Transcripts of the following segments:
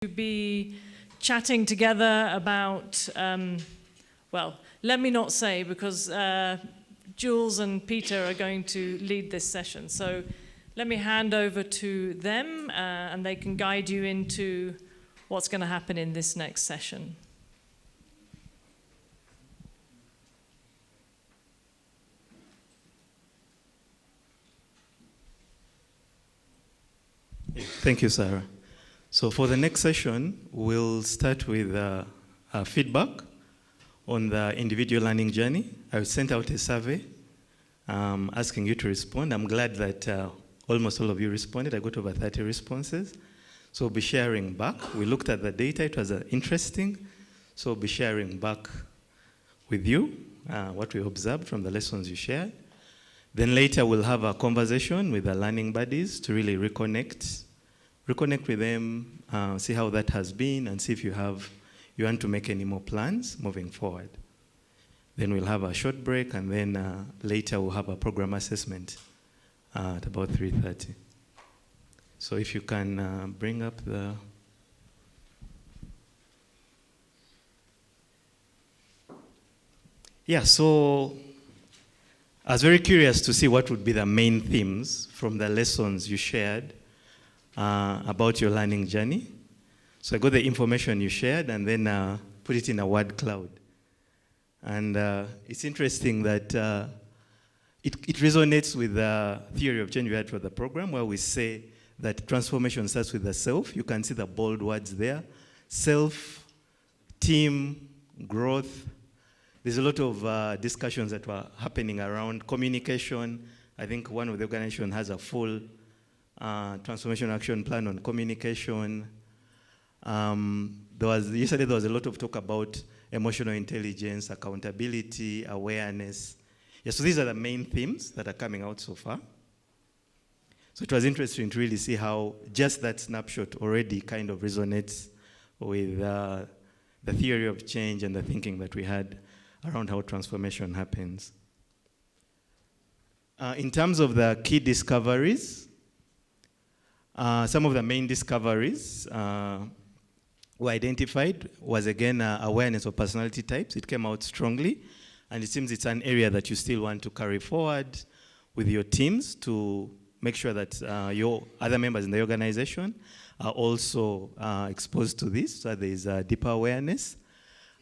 to be chatting together about, well, let me not say, because Jules and Pita are going to lead this session. So let me hand over to them and they can guide you into what's going to happen in this next session. Thank you, Sarah. So for the next session, we'll start with feedback on the individual learning journey. I sent out a survey asking you to respond. I'm glad that almost all of you responded. I got over 30 responses. So we'll be sharing back. We looked at the data. It was interesting. So we'll be sharing back with you what we observed from the lessons you shared. Then later we'll have a conversation with the learning buddies to really reconnect with them, see how that has been, and see if you want to make any more plans moving forward. Then we'll have a short break, and then later we'll have a program assessment at about 3:30. So if you can bring up the... Yeah, so I was very curious to see what would be the main themes from the lessons you shared about your learning journey. So I got the information you shared and then put it in a word cloud. And it's interesting that it resonates with the theory of change we had for the program, where we say that transformation starts with the self. You can see the bold words there. Self, team, growth. There's a lot of discussions that were happening around communication. I think one of the organizations has a full transformation action plan on communication. Yesterday there was a lot of talk about emotional intelligence, accountability, awareness. Yeah, so these are the main themes that are coming out so far. So it was interesting to really see how just that snapshot already kind of resonates with the theory of change and the thinking that we had around how transformation happens. In terms of the key discoveries, some of the main discoveries were identified was, again, awareness of personality types. It came out strongly, and it seems it's an area that you still want to carry forward with your teams to make sure that your other members in the organization are also exposed to this, so there is a deeper awareness.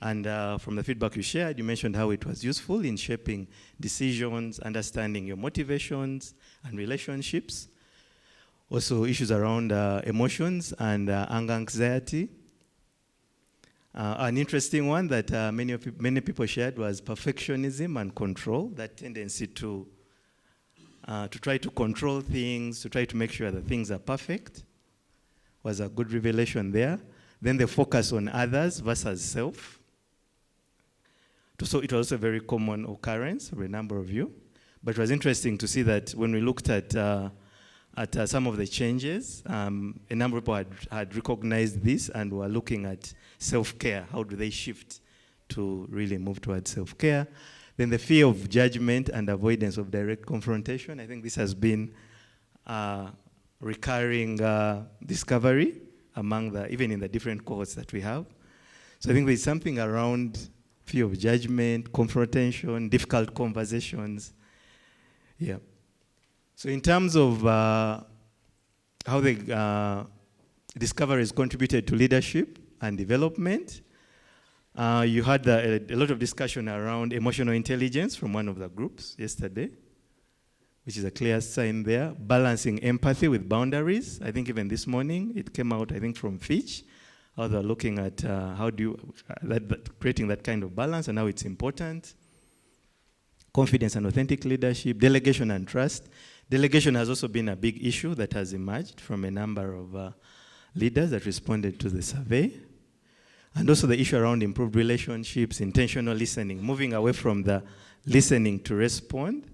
And from the feedback you shared, you mentioned how it was useful in shaping decisions, understanding your motivations and relationships. Also issues around emotions and anger, anxiety. An interesting one that many people shared was perfectionism and control, that tendency to try to control things, to try to make sure that things are perfect, was a good revelation there. Then the focus on others versus self. So it was also a very common occurrence for a number of you. But it was interesting to see that when we looked at some of the changes, a number of people had recognized this and were looking at self-care. How do they shift to really move towards self-care? Then the fear of judgment and avoidance of direct confrontation. I think this has been a recurring discovery among even in the different cohorts that we have. So I think there's something around fear of judgment, confrontation, difficult conversations. Yeah. So in terms of how the discoveries contributed to leadership and development, you had a lot of discussion around emotional intelligence from one of the groups yesterday, which is a clear sign there. Balancing empathy with boundaries. I think even this morning it came out, I think, from Fitch, how they're looking at how do you, creating that kind of balance and how it's important. Confidence and authentic leadership, delegation and trust. Delegation has also been a big issue that has emerged from a number of leaders that responded to the survey. And also the issue around improved relationships, intentional listening, moving away from the listening to respond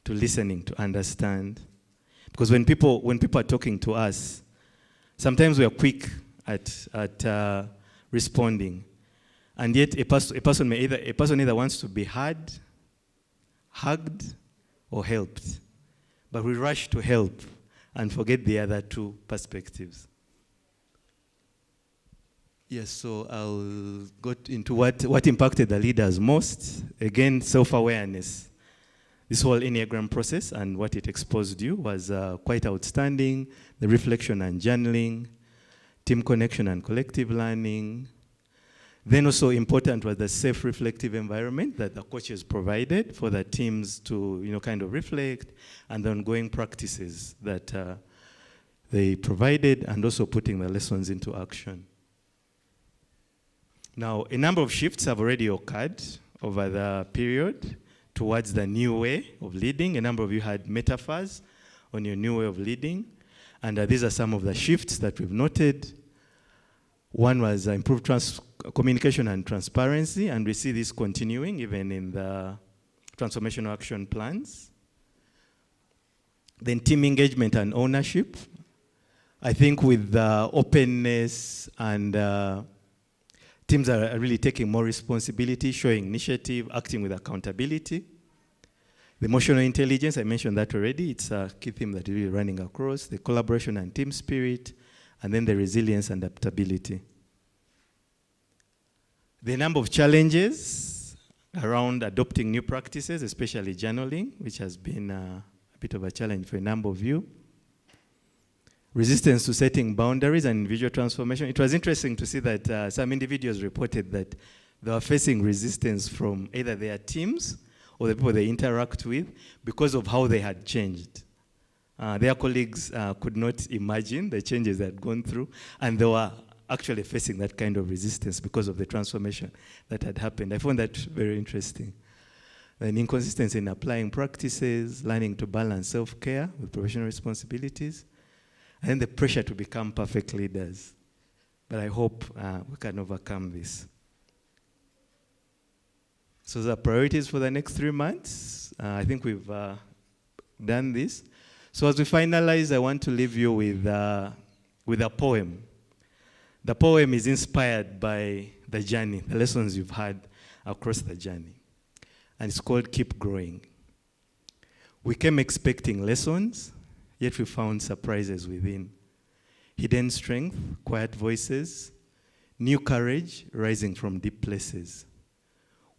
to listening to understand. Because when people are talking to us, sometimes we are quick at responding. And yet a person either wants to be heard, hugged, or helped. But we rush to help and forget the other two perspectives. Yes, so I'll go into what impacted the leaders most. Again, self-awareness. This whole Enneagram process and what it exposed you was quite outstanding. The reflection and journaling, team connection and collective learning. Then also important was the safe reflective environment that the coaches provided for the teams to, kind of reflect, and the ongoing practices that they provided, and also putting the lessons into action. Now, a number of shifts have already occurred over the period towards the new way of leading. A number of you had metaphors on your new way of leading, and these are some of the shifts that we've noted. One was improved communication and transparency, and we see this continuing even in the transformational action plans. Then team engagement and ownership. I think with the openness and teams are really taking more responsibility, showing initiative, acting with accountability. The emotional intelligence, I mentioned that already. It's a key theme that is really running across. The collaboration and team spirit, and then the resilience and adaptability. The number of challenges around adopting new practices, especially journaling, which has been a bit of a challenge for a number of you. Resistance to setting boundaries and individual transformation. It was interesting to see that some individuals reported that they were facing resistance from either their teams or the people they interact with because of how they had changed. Their colleagues could not imagine the changes they had gone through, and they were actually facing that kind of resistance because of the transformation that had happened. I found that very interesting. An inconsistency in applying practices, learning to balance self-care with professional responsibilities, and the pressure to become perfect leaders. But I hope we can overcome this. So the priorities for the next 3 months, I think we've done this. So as we finalize, I want to leave you with a poem. The poem is inspired by the journey, the lessons you've had across the journey. And it's called Keep Growing. We came expecting lessons, yet we found surprises within. Hidden strength, quiet voices, new courage rising from deep places.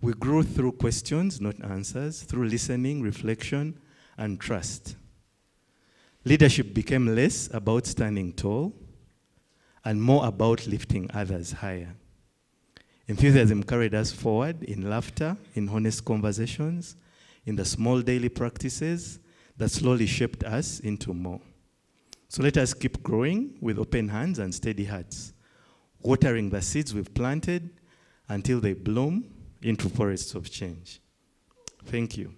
We grew through questions, not answers, through listening, reflection, and trust. Leadership became less about standing tall and more about lifting others higher. Enthusiasm carried us forward in laughter, in honest conversations, in the small daily practices that slowly shaped us into more. So let us keep growing with open hands and steady hearts, watering the seeds we've planted until they bloom into forests of change. Thank you.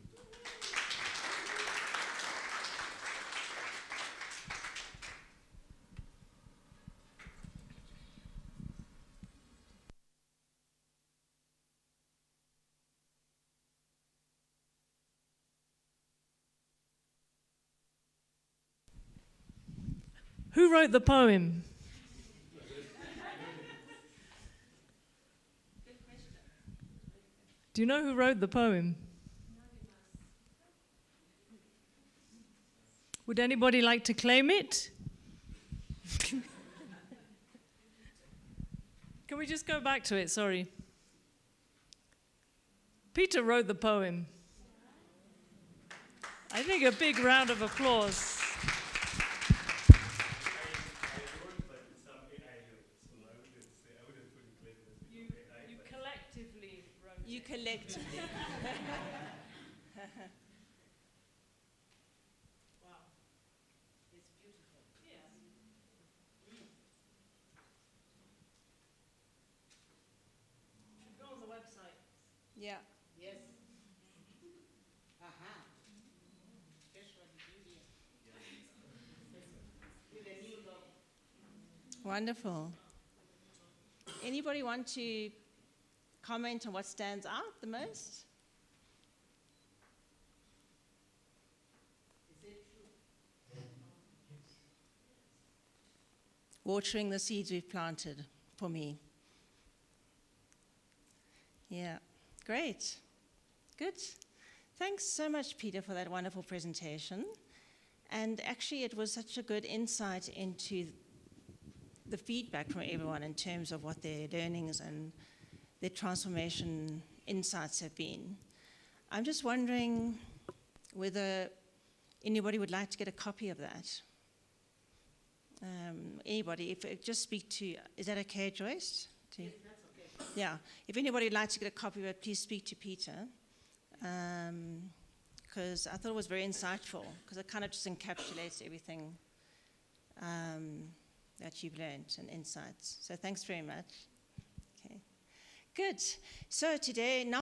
Who wrote the poem? Do you know who wrote the poem? Would anybody like to claim it? Can we just go back to it? Sorry. Pita wrote the poem. I think a big round of applause. You collectively. Wow. It's beautiful. Yes. Should go on the website. Yeah. Yes. Aha. With a new logo. Wonderful. Anybody want to comment on what stands out the most? Is it true? Watering the seeds we've planted, for me. Yeah, great. Good. Thanks so much, Peter, for that wonderful presentation. And actually, it was such a good insight into the feedback from everyone in terms of what their learnings and their transformation insights have been. I'm just wondering whether anybody would like to get a copy of that. Anybody, if just speak to, is that okay, Joyce? Yes, that's okay. Yeah, if anybody would like to get a copy of it, please speak to Peter. Because I thought it was very insightful, because it kind of just encapsulates everything that you've learned and insights. So thanks very much. Okay, good. So today, now